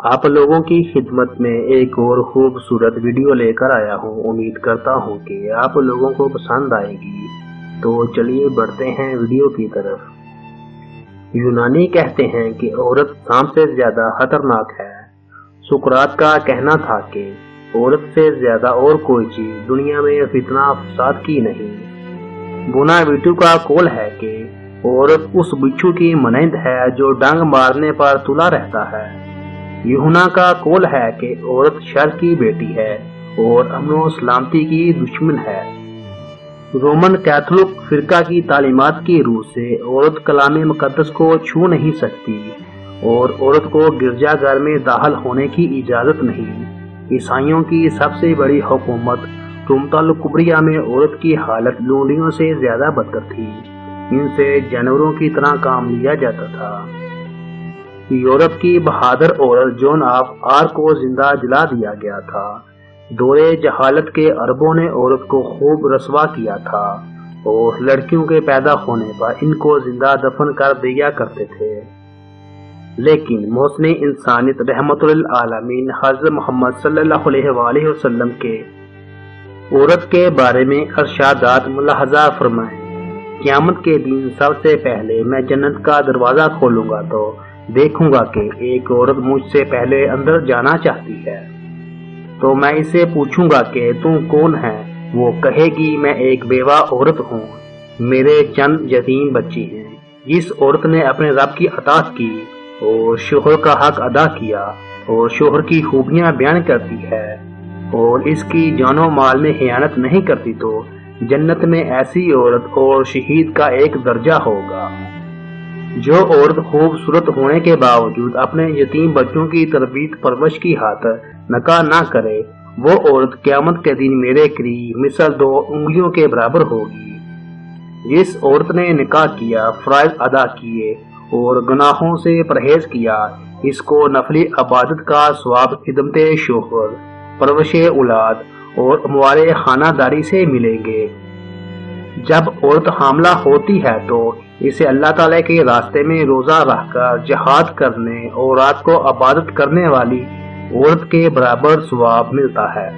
آپ لوگوں کی خدمت میں ایک اور خوبصورت ویڈیو لے کر آیا ہوں۔ امید کرتا ہوں کہ آپ لوگوں کو پسند آئے گی۔ تو چلیے بڑھتے ہیں ویڈیو کی طرف۔ یونانی کہتے ہیں کہ عورت سانپ سے زیادہ خطرناک ہے۔ سقراط کا کہنا تھا کہ عورت سے زیادہ اور کوئی چیز دنیا میں فتنہ فساد کی نہیں۔ بوناویٹو کا قول ہے کہ عورت اس بچھو کی مانند ہے جو ڈنگ مارنے پر تلا رہتا ہے۔ یوحنا کا قول ہے کہ عورت شر کی بیٹی ہے اور امن و سلامتی کی دشمن ہے۔ رومن کیتھولک فرقہ کی تعلیمات کی روح سے عورت کلام مقدس کو چھو نہیں سکتی اور عورت کو گرجا گھر میں داخل ہونے کی اجازت نہیں۔ عیسائیوں کی سب سے بڑی حکومت ٹومتا الکبریہ میں عورت کی حالت لونڈیوں سے زیادہ بدتر تھی۔ ان سے جانوروں کی طرح کام لیا جاتا تھا۔ یورپ کی بہادر عورت جون آف آرک کو زندہ جلا دیا گیا تھا۔ دورے جہالت کے عربوں نے عورت کو خوب رسوا کیا تھا اور لڑکیوں کے پیدا ہونے پر ان کو زندہ دفن کر دیا کرتے تھے۔ لیکن محسن انسانیت رحمت للعالمین حضرت محمد صلی اللہ علیہ وآلہ وسلم کے عورت کے بارے میں ارشادات ملاحظہ فرمائیں۔ قیامت کے دن سب سے پہلے میں جنت کا دروازہ کھولوں گا تو دیکھوں گا کہ ایک عورت مجھ سے پہلے اندر جانا چاہتی ہے، تو میں اسے پوچھوں گا کہ تم کون ہے؟ وہ کہے گی میں ایک بیوہ عورت ہوں، میرے چند یتیم بچے ہیں۔ جس عورت نے اپنے رب کی اطاعت کی اور شوہر کا حق ادا کیا اور شوہر کی خوبیاں بیان کرتی ہے اور اس کی جان و مال میں خیانت نہیں کرتی تو جنت میں ایسی عورت اور شہید کا ایک درجہ ہوگا۔ جو عورت خوبصورت ہونے کے باوجود اپنے یتیم بچوں کی تربیت پرورش کی خاطر نکاح نہ کرے، وہ عورت قیامت کے دن میرے قریب مثل 2 انگلیوں کے برابر ہوگی۔ جس عورت نے نکاح کیا، فرائض ادا کیے اور گناہوں سے پرہیز کیا، اس کو نفلی عبادت کا ثواب خدمت شوہر، پرورش اولاد اور اموال خانہ داری سے ملیں گے۔ جب عورت حاملہ ہوتی ہے تو اسے اللہ تعالیٰ کے راستے میں روزہ رکھ کر جہاد کرنے اور رات کو عبادت کرنے والی عورت کے برابر ثواب ملتا ہے۔